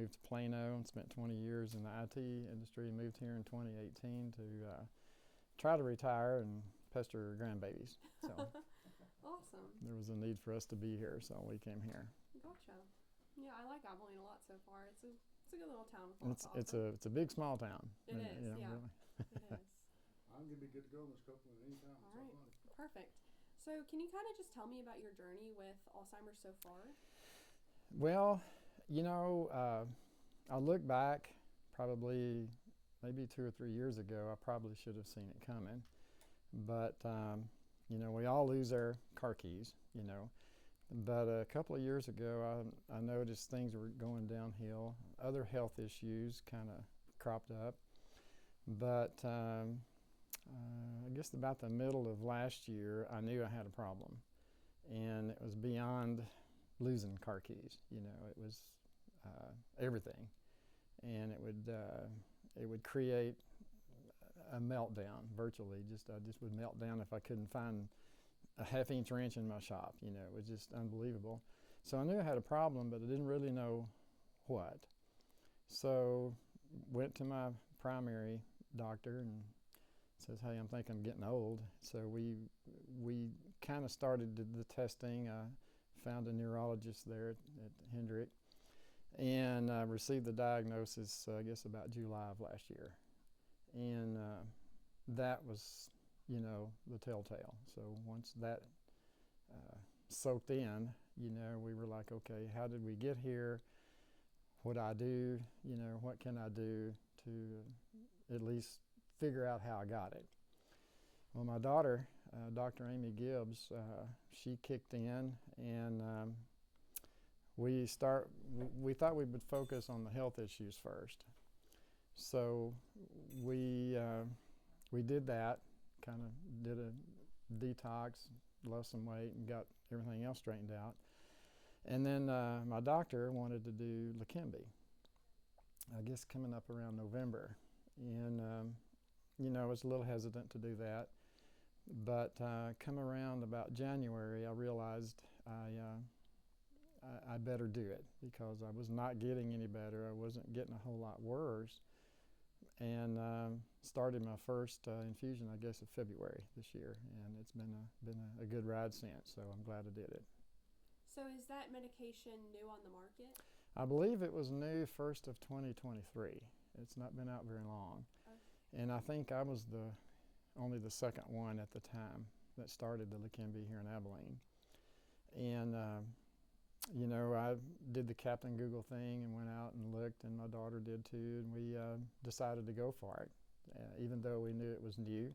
Moved to Plano and spent 20 years in the IT industry. Moved here in 2018 to try to retire and pester grandbabies. So Awesome. there was a need for us to be here, so we came here. Gotcha. Yeah, I like Abilene a lot so far. It's a good little town with lots to It's offer. a big small town. It is, You know, yeah. really. It is. I'm gonna be good to go in this couple at any time. All right. Perfect. So, can you kind of just tell me about your journey with Alzheimer's so far? Well, you know, I look back probably maybe 2 or 3 years ago. I probably should have seen it coming, but you know, we all lose our car keys. You know, but a couple of years ago, I noticed things were going downhill. Other health issues kind of cropped up, but I guess about the middle of last year, I knew I had a problem, and it was beyond losing car keys. You know, it was everything, and it would create a meltdown virtually. I just would melt down if I couldn't find a half-inch wrench in my shop. You know, it was just unbelievable. So I knew I had a problem, but I didn't really know what. So went to my primary doctor and says, "Hey, I'm thinking I'm getting old." So we kind of started the testing. I found a neurologist there at Hendrick, and received the diagnosis, I guess, about July of last year. And that was, you know, the telltale. So once that soaked in, you know, we were like, okay, how did we get here? What do I do? You know, what can I do to at least figure out how I got it? Well, my daughter, Dr. Amy Gibbs, she kicked in, and we thought we would focus on the health issues first. So we did that, kind of did a detox, lost some weight, and got everything else straightened out. And then my doctor wanted to do Leqembi, I guess coming up around November. And, you know, I was a little hesitant to do that. But come around about January, I realized I better do it because I was not getting any better. I wasn't getting a whole lot worse. And started my first infusion, I guess, of February this year. And it's been a good ride since, so I'm glad I did it. So, is that medication new on the market? I believe it was new 1st of 2023. It's not been out very long. Okay. And I think I was only the second one at the time that started the Leqembi here in Abilene. And, you know, I did the Captain Google thing and went out and looked, and my daughter did too, and we decided to go for it. Even though we knew it was new,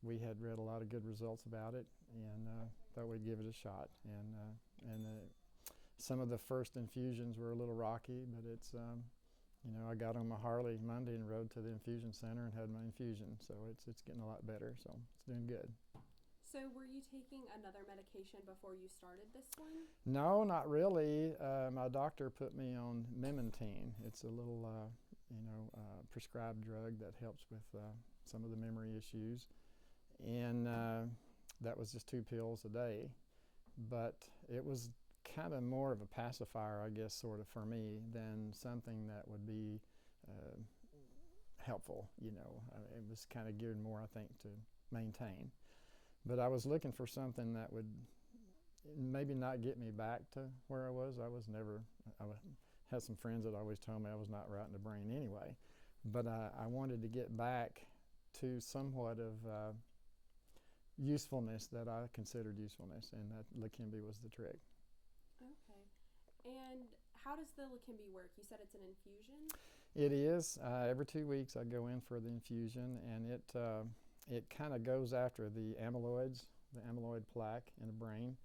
we had read a lot of good results about it, and thought we'd give it a shot. And some of the first infusions were a little rocky, but it's, you know, I got on my Harley Monday and rode to the infusion center and had my infusion. So it's getting a lot better, so it's doing good. So, were you taking another medication before you started this one? No, not really. My doctor put me on Memantine. It's a little, you know, prescribed drug that helps with some of the memory issues. And that was just 2 pills a day. But it was kind of more of a pacifier, I guess, sort of for me, than something that would be helpful. You know, it was kind of geared more, I think, to maintain. But I was looking for something that would maybe not get me back to where I was. I had some friends that always told me I was not right in the brain anyway. But I wanted to get back to somewhat of usefulness that I considered usefulness, and that Leqembi was the trick. Okay. And how does the Leqembi work? You said it's an infusion? It is. Every 2 weeks I go in for the infusion, and it kind of goes after the amyloids, the amyloid plaque in the brain.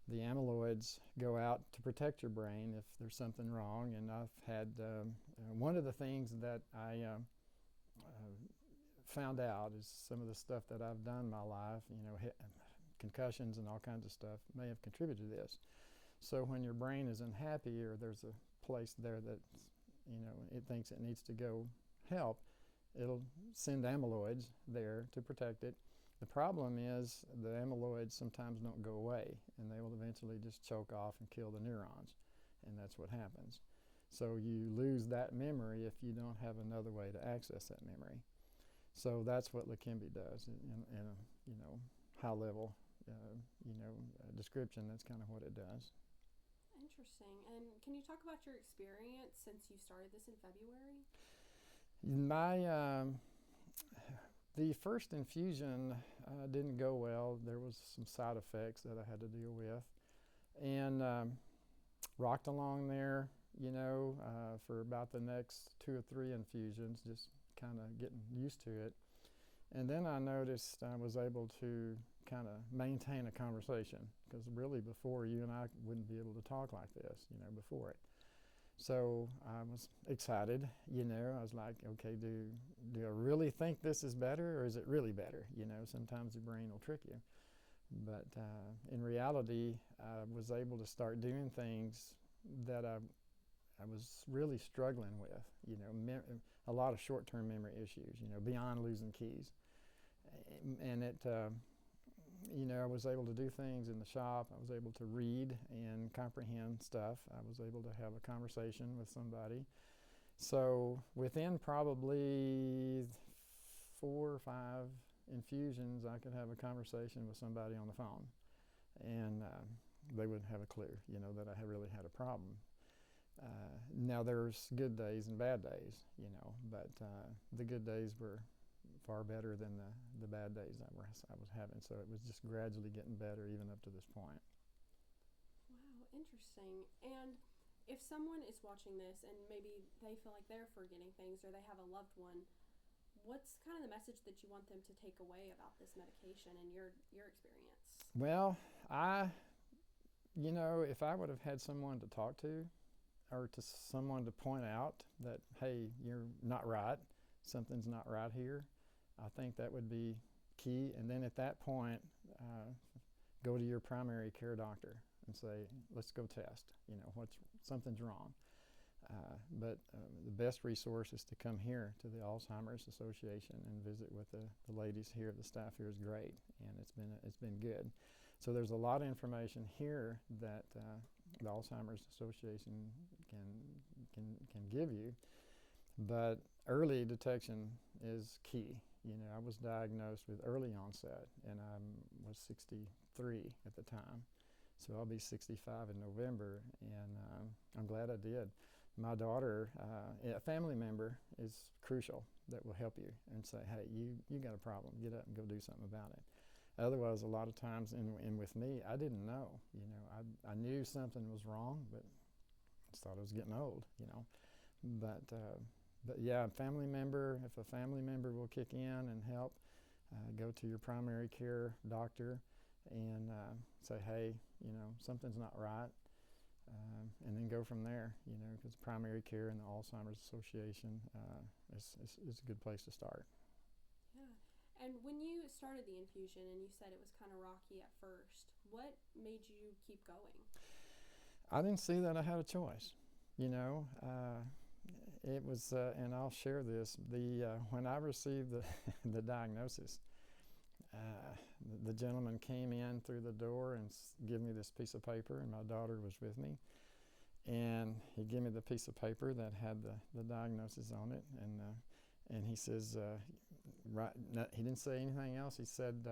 The amyloids go out to protect your brain if there's something wrong. And I've had one of the things that I found out is some of the stuff that I've done in my life, you know, concussions and all kinds of stuff may have contributed to this. So when your brain is unhappy, or there's a place there that, you know, it thinks it needs to go help, it'll send amyloids there to protect it. The problem is the amyloids sometimes don't go away, and they will eventually just choke off and kill the neurons, and that's what happens. So you lose that memory if you don't have another way to access that memory. So that's what Leqembi does in a high level description. That's kind of what it does. Interesting. And can you talk about your experience since you started this in February? The first infusion didn't go well. There was some side effects that I had to deal with, and rocked along there, for about the next 2 or 3 infusions, just kind of getting used to it. And then I noticed I was able to kind of maintain a conversation, because really before, you and I wouldn't be able to talk like this, before it. So I was excited, I was like, okay, do I really think this is better, or is it really better? Sometimes the brain will trick you. But in reality, I was able to start doing things that I was really struggling with, a lot of short-term memory issues, beyond losing keys. And I was able to do things in the shop. I was able to read and comprehend stuff. I was able to have a conversation with somebody. So within probably 4 or 5 infusions, I could have a conversation with somebody on the phone. And they wouldn't have a clue, that I really had a problem. Now there's good days and bad days, but the good days were far better than the bad days I was having. So it was just gradually getting better even up to this point. Wow, interesting. And if someone is watching this and maybe they feel like they're forgetting things or they have a loved one, what's kind of the message that you want them to take away about this medication and your experience? Well, if I would have had someone to talk to, or to someone to point out that, hey, you're not right, something's not right here, I think that would be key. And then at that point, go to your primary care doctor and say, let's go test, something's wrong. But the best resource is to come here to the Alzheimer's Association and visit with the ladies here. The staff here is great, and it's been good. So there's a lot of information here that the Alzheimer's Association can give you, but early detection is key. I was diagnosed with early onset, and I was 63 at the time. So I'll be 65 in November, and I'm glad I did. My daughter, a family member, is crucial that will help you and say, hey, you got a problem. Get up and go do something about it. Otherwise, a lot of times, and with me, I didn't know. I knew something was wrong, but I just thought I was getting old, But yeah, if a family member will kick in and help, go to your primary care doctor and say, hey, something's not right, and then go from there, because primary care and the Alzheimer's Association is a good place to start. Yeah. And when you started the infusion and you said it was kind of rocky at first, what made you keep going? I didn't see that I had a choice, It was, and I'll share this, when I received the diagnosis, the gentleman came in through the door and gave me this piece of paper, and my daughter was with me. And he gave me the piece of paper that had the diagnosis on it, and he says, he didn't say anything else. He said,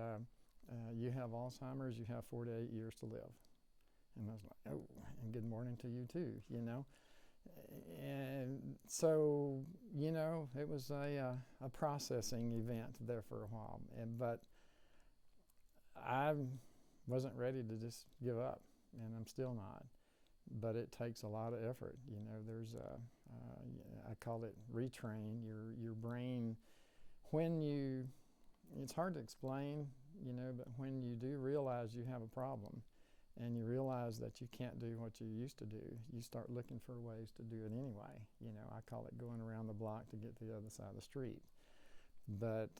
you have Alzheimer's, you have 4 to 8 years to live. And I was like, oh, and good morning to you too, And so, it was a processing event there for a while. But I wasn't ready to just give up, and I'm still not. But it takes a lot of effort. There's I call it retrain your brain. It's hard to explain, but when you do realize you have a problem, and you realize that you can't do what you used to do, you start looking for ways to do it anyway. I call it going around the block to get to the other side of the street. But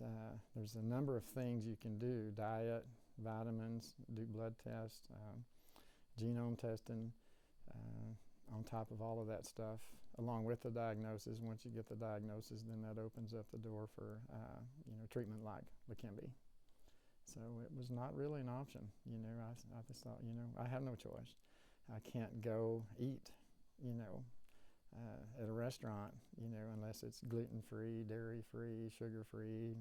there's a number of things you can do: diet, vitamins, do blood tests, genome testing, on top of all of that stuff, along with the diagnosis. Once you get the diagnosis, then that opens up the door for treatment like Leqembi. So it was not really an option. I just thought, I have no choice. I can't go eat, at a restaurant, unless it's gluten-free, dairy-free, sugar-free,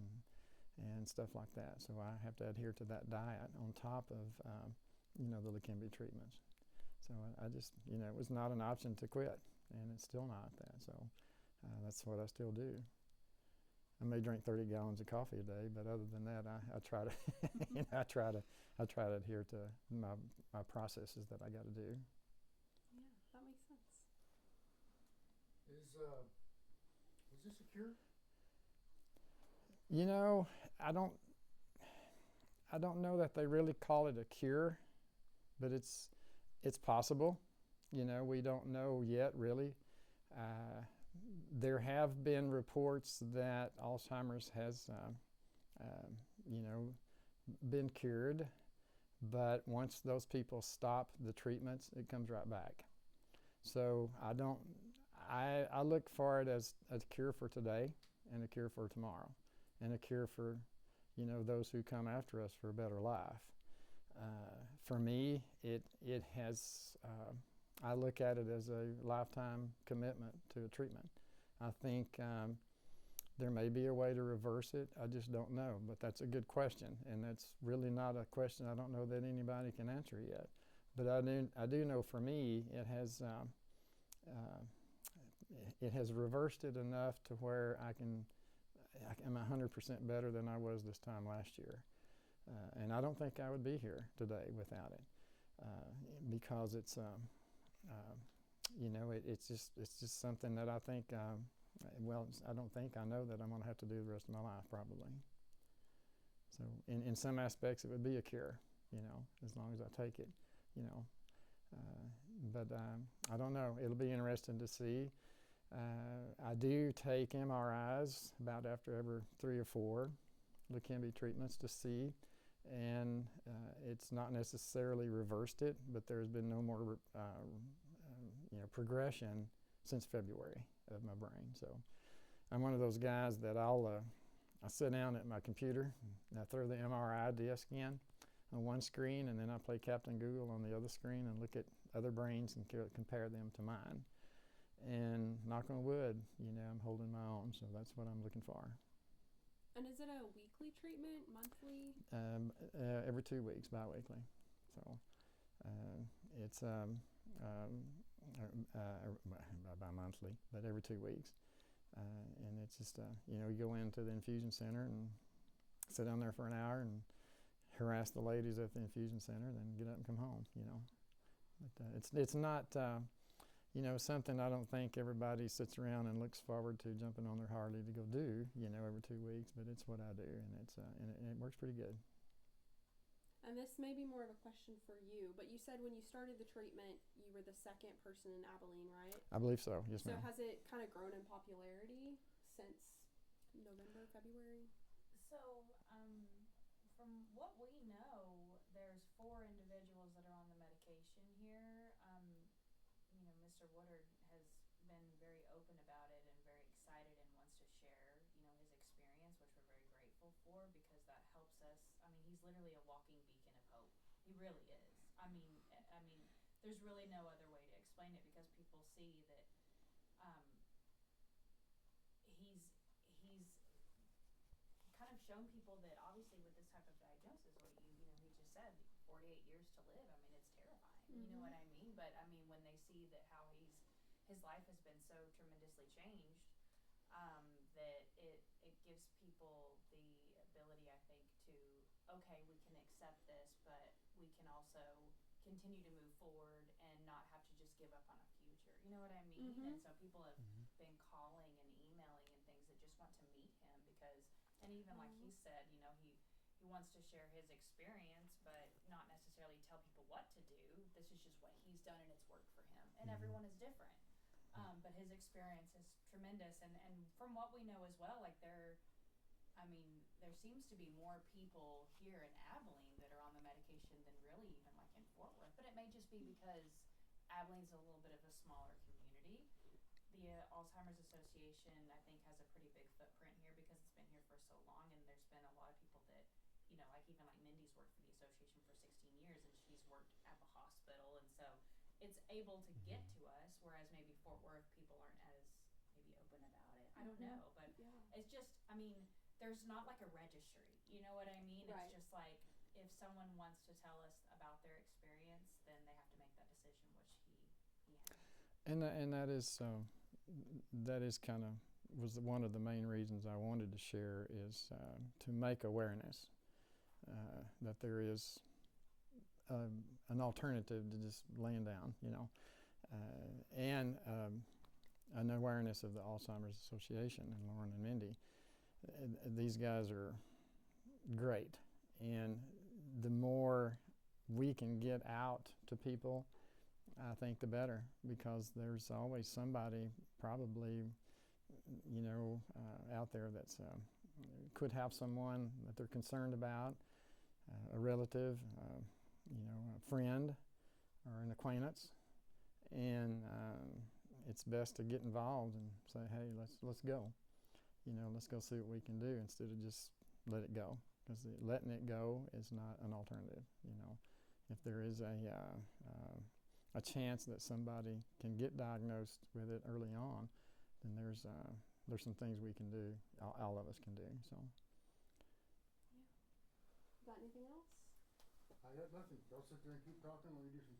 and stuff like that. So I have to adhere to that diet on top of, the Leqembi treatments. So I just, it was not an option to quit, and it's still not that. So that's what I still do. I may drink 30 gallons of coffee a day, but other than that, I try to, I try to adhere to my processes that I got to do. Yeah, that makes sense. Is this a cure? I don't know that they really call it a cure, but it's possible. We don't know yet really. There have been reports that Alzheimer's has, been cured, but once those people stop the treatments, it comes right back. So I look for it as a cure for today and a cure for tomorrow and a cure for, those who come after us for a better life. For me, it has, I look at it as a lifetime commitment to a treatment. I think there may be a way to reverse it. I just don't know, but that's a good question, and that's really not a question I don't know that anybody can answer yet. But I do know for me, it has reversed it enough to where I'm 100% better than I was this time last year. And I don't think I would be here today without it, because it's it's just something that I think, I don't think, I know that I'm going to have to do the rest of my life probably. So in some aspects it would be a cure, as long as I take it, but I don't know. It'll be interesting to see. I do take MRIs about after every 3 or 4 Leqembi treatments to see, and it's not necessarily reversed it, but there's been no more progression since February of my brain. So I'm one of those guys that I sit down at my computer and I throw the MRI disc in on one screen, and then I play Captain Google on the other screen and look at other brains and compare them to mine. And knock on wood, I'm holding my own, so that's what I'm looking for. And is it a weekly treatment, monthly? Every 2 weeks, bi-weekly. So it's bi-monthly, but every 2 weeks. And it's just, you go into the infusion center and sit down there for an hour and harass the ladies at the infusion center, then get up and come home, But it's not, something I don't think everybody sits around and looks forward to jumping on their Harley to go do, every 2 weeks, but it's what I do, and it works pretty good. And this may be more of a question for you, but you said when you started the treatment, you were the second person in Abilene, right? I believe so, yes, ma'am. So has it kind of grown in popularity since November, February? So, from what we know, there's 4 individuals that are on the medication here. Mr. Woodard has been very open about it and very excited and wants to share, his experience, which we're very grateful for, because that helps us. He's literally a walking beacon of hope. He really is. There's really no other way to explain it, because people see that he's kind of shown people that obviously with this type of diagnosis, he just said 48 years to live. It's terrifying. Mm-hmm. You know what I mean? But when they see that how his life has been so tremendously changed, that it gives people the ability, I think, to, okay, we can accept this, but we can also continue to move forward and not have to just give up on a future. You know what I mean? Mm-hmm. And so people have been calling and emailing and things that just want to meet him, because, and even like he said, he wants to share his experience, but not necessarily tell people what to do. This is just what he's done, and it's worked for him. And everyone is different. But his experience is tremendous. And from what we know as well, there seems to be more people here in Abilene that are on the medication than really even like in Fort Worth. But it may just be because Abilene's a little bit of a smaller community. The Alzheimer's Association, I think, has a pretty big footprint here because it's been here for so long, and there's been a lot of people that, even like Mindy's worked for the association for 16 years, and she's worked at the hospital, and so it's able to get to us, whereas maybe Fort Worth people know. But Yeah. it's just, I mean, there's not like a registry. You know what I mean? Right. It's just like if someone wants to tell us about their experience, then they have to make that decision, which he has. And that is kind of was one of the main reasons I wanted to share is to make awareness that there is an alternative to just laying down, and an awareness of the Alzheimer's Association and Lauren and Mindy. These guys are great, and the more we can get out to people, I think the better, because there's always somebody probably, out there that's could have someone that they're concerned about, a relative, a friend, or an acquaintance, and it's best to get involved and say, hey, let's go. Let's go see what we can do instead of just let it go, because letting it go is not an alternative. If there is a chance that somebody can get diagnosed with it early on, then there's some things we can do, all of us can do. So. Got anything else? I got nothing. Y'all sit there and keep talking while you do some